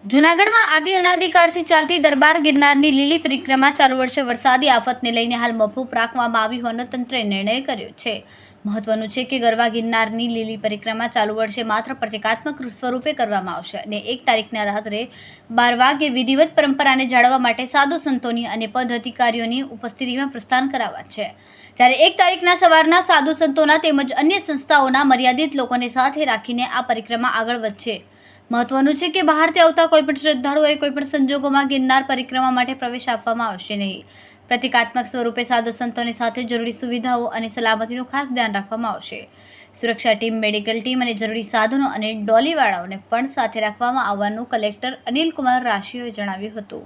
જૂનાગઢમાં આદિ અનાદિકાળથી ચાલતી દરબાર ગિરનારની લીલી પરિક્રમા ચાલુ વર્ષે વરસાદી આફતને લઈને હાલ મોકૂફ રાખવામાં આવી હોવાનો તંત્રે નિર્ણય કર્યો છે. મહત્વનું છે કે ગરવા ગિરનારની લીલી પરિક્રમા ચાલુ વર્ષે માત્ર પ્રતિકાત્મક સ્વરૂપે કરવામાં આવશે અને 1 તારીખના રાત્રે 12 વાગ્યે વિધિવત પરંપરાને જાળવવા માટે સાધુ સંતોની અને પદ અધિકારીઓની ઉપસ્થિતિમાં પ્રસ્થાન કરાવવા છે. જ્યારે 1 તારીખના સવારના સાધુ સંતોના તેમજ અન્ય સંસ્થાઓના મર્યાદિત લોકોને સાથે રાખીને આ પરિક્રમા આગળ વધશે. મહત્વનું છે કે બહારથી આવતા કોઈપણ શ્રદ્ધાળુઓએ કોઈપણ સંજોગોમાં ગિરનાર પરિક્રમા માટે પ્રવેશ આપવામાં આવશે નહીં. પ્રતિકાત્મક સ્વરૂપે સાધુ સંતોની સાથે જરૂરી સુવિધાઓ અને સલામતીનું ખાસ ધ્યાન રાખવામાં આવશે. સુરક્ષા ટીમ, મેડિકલ ટીમ અને જરૂરી સાધનો અને ડોલીવાળાઓને પણ સાથે રાખવામાં આવવાનું કલેક્ટર અનિલકુમાર રાશિઓએ જણાવ્યું હતું.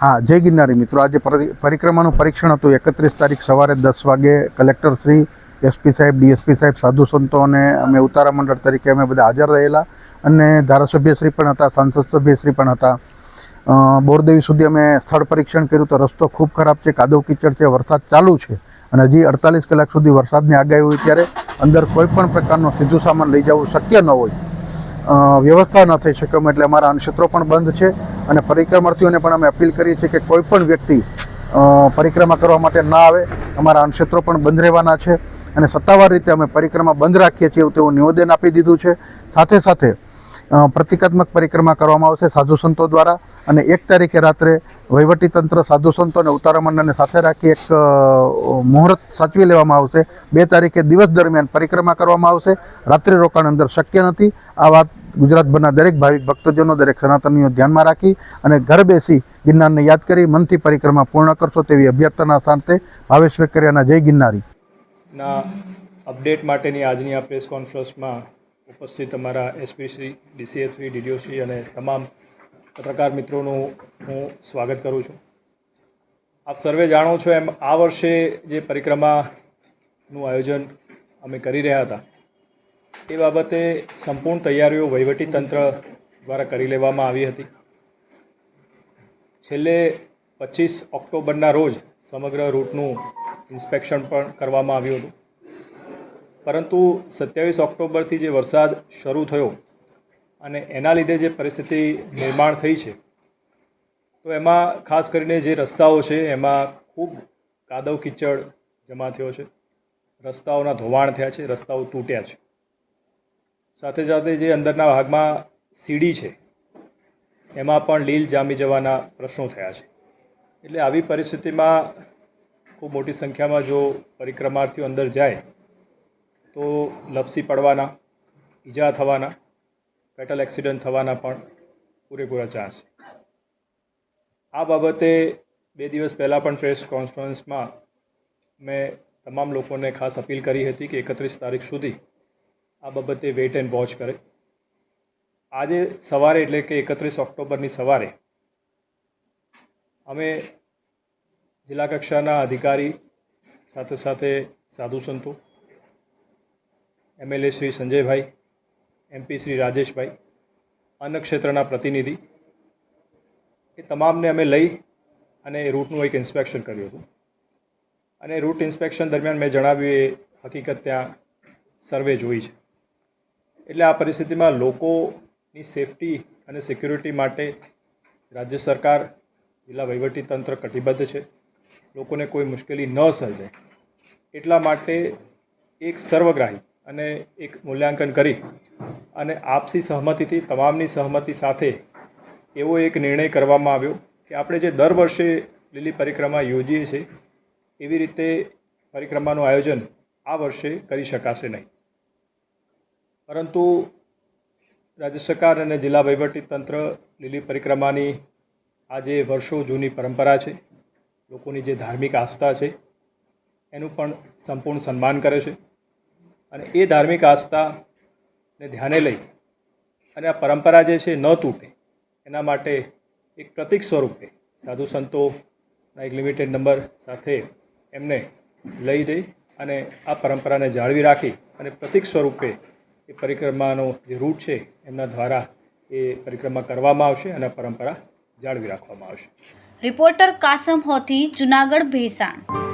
હા, જય ગિરનારી મિત્રો. આજે પરિક્રમાનું પરીક્ષણ હતું. 31 તારીખ સવારે 10 વાગે કલેક્ટર શ્રી, એસપી સાહેબ, ડીએસપી સાહેબ, સાધુ સંતો અને અમે ઉતારા મંડળ તરીકે અમે બધા હાજર રહેલા અને ધારાસભ્યશ્રી પણ હતા, સાંસદ સભ્યશ્રી પણ હતા. બોરદેવી સુધી અમે સ્થળ પરીક્ષણ કર્યું તો રસ્તો ખૂબ ખરાબ છે, કાદવ કીચડ છે, વરસાદ ચાલુ છે અને હજી 48 કલાક સુધી વરસાદની આગાહી હોય ત્યારે અંદર કોઈ પણ પ્રકારનો સીધું સામાન લઈ જવું શક્ય ન હોય, વ્યવસ્થા ન થઈ શકે એટલે અમારા અન્નક્ષેત્રો પણ બંધ છે અને પરિક્રમાર્થીઓને પણ અમે અપીલ કરીએ છીએ કે કોઈ પણ વ્યક્તિ પરિક્રમા કરવા માટે ના આવે. અમારા અન્નક્ષેત્રો પણ બંધ રહેવાના છે અને સત્તાવાર રીતે અમે પરિક્રમા બંધ રાખીએ છીએ તેવું નિવેદન આપી દીધું છે. સાથે સાથે પ્રતિકાત્મક પરિક્રમા કરવામાં આવશે સાધુ સંતો દ્વારા અને 1 તારીખે રાત્રે વહીવટીતંત્ર, સાધુ સંતો અને ઉતારા મંડળને સાથે રાખી એક મુહૂર્ત સાચવી લેવામાં આવશે. 2 તારીખે દિવસ દરમિયાન પરિક્રમા કરવામાં આવશે. રાત્રિ રોકાણ અંદર શક્ય નથી. આ વાત ગુજરાતભરના દરેક ભાવિક ભક્તજનો, દરેક સનાતનીઓ ધ્યાનમાં રાખી અને ઘર બેસી ગિરનારને યાદ કરી મનથી પરિક્રમા પૂર્ણ કરશો તેવી અભ્યર્થના સાથે ભાવેશ વેકરિયાના જય ગિરનારી ના અપડેટ માટેની આજની આ પ્રેસ કોન્ફરન્સમાં ઉપસ્થિત અમારા SP Shri, DCF Shri, DDO Shri અને તમામ પત્રકાર મિત્રોનું હું સ્વાગત કરું છું. આપ સર્વે જાણો છો એમ આ વર્ષે જે પરિક્રમાનું આયોજન અમે કરી રહ્યા હતા એ બાબતે સંપૂર્ણ તૈયારીઓ વહીવટીતંત્ર દ્વારા કરી લેવામાં આવી હતી. છેલ્લે 25 ઓક્ટોબરના રોજ સમગ્ર રૂટનું ઇન્સ્પેક્શન પણ કરવામાં આવ્યું હતું, પરંતુ 27 ઓક્ટોબરથી જે વરસાદ શરૂ થયો અને એના લીધે જે પરિસ્થિતિ નિર્માણ થઈ છે તો એમાં ખાસ કરીને જે રસ્તાઓ છે એમાં ખૂબ કાદવ કીચડ જમા થયો છે, રસ્તાઓના ધોવાણ થયા છે, રસ્તાઓ તૂટ્યા છે. સાથે સાથે જે અંદરના ભાગમાં સીડી છે એમાં પણ લીલ જામી જવાના પ્રશ્નો થયા છે. એટલે આવી પરિસ્થિતિમાં ખૂબ મોટી સંખ્યામાં જો પરિક્રમાર્થીઓ અંદર જાય તો લપસી પડવાના, ઈજા થવાના, ફેટલ એક્સિડન્ટ થવાના પણ પૂરેપૂરા ચાન્સ છે. આ બાબતે 2 દિવસ પહેલાં પણ પ્રેસ કોન્ફરન્સમાં મેં તમામ લોકોને ખાસ અપીલ કરી હતી કે 31 તારીખ સુધી આ બાબતે વેઇટ એન્ડ વોચ કરે. આજે સવારે એટલે કે 31 ઓક્ટોબરની સવારે અમે જિલ્લા કક્ષાના અધિકારી સાથે સાથે સાધુ સંતો, એમએલએ શ્રી સંજયભાઈ, એમપી શ્રી રાજેશભાઈ, અન્ન ક્ષેત્રના પ્રતિનિધિ એ તમામને અમે લઈ અને રૂટનું એક ઇન્સ્પેક્શન કર્યું હતું. અને રૂટ ઇન્સ્પેક્શન દરમિયાન મેં જણાવ્યું એ હકીકત ત્યાં સર્વે જોઈ છે. એટલે આ પરિસ્થિતિમાં લોકોની સેફટી અને સિક્યુરિટી માટે રાજ્ય સરકાર, જિલ્લા વહીવટીતંત્ર કટિબદ્ધ છે. લોકોને કોઈ મુશ્કેલી ન સર્જાય એટલા માટે એક સર્વગ્રાહી અને એક મૂલ્યાંકન કરી અને આપસી સહમતિથી, તમામની સહમતિ સાથે એવો એક નિર્ણય કરવામાં આવ્યો કે આપણે જે દર વર્ષે લીલી પરિક્રમા યોજીએ છીએ એવી રીતે પરિક્રમાનું આયોજન આ વર્ષે કરી શકાશે નહીં. પરંતુ રાજ્ય સરકાર અને જિલ્લા વહીવટીતંત્ર લીલી પરિક્રમાની આ જે વર્ષો જૂની પરંપરા છે, લોકોની જે ધાર્મિક આસ્થા છે એનું પણ સંપૂર્ણ સન્માન કરે છે. અને એ ધાર્મિક આસ્થાને ધ્યાને લઈ અને આ પરંપરા જે છે ન તૂટે એના માટે એક પ્રતીક સ્વરૂપે સાધુ સંતોના એક લિમિટેડ નંબર સાથે એમને લઈ જઈ અને આ પરંપરાને જાળવી રાખી અને પ્રતીક સ્વરૂપે એ પરિક્રમાનો જે રૂટ છે એમના દ્વારા એ પરિક્રમા કરવામાં આવશે અને પરંપરા જાળવી રાખવામાં આવશે. રિપોર્ટર કાસમ હોથી, જૂનાગઢ, ભેસાણ.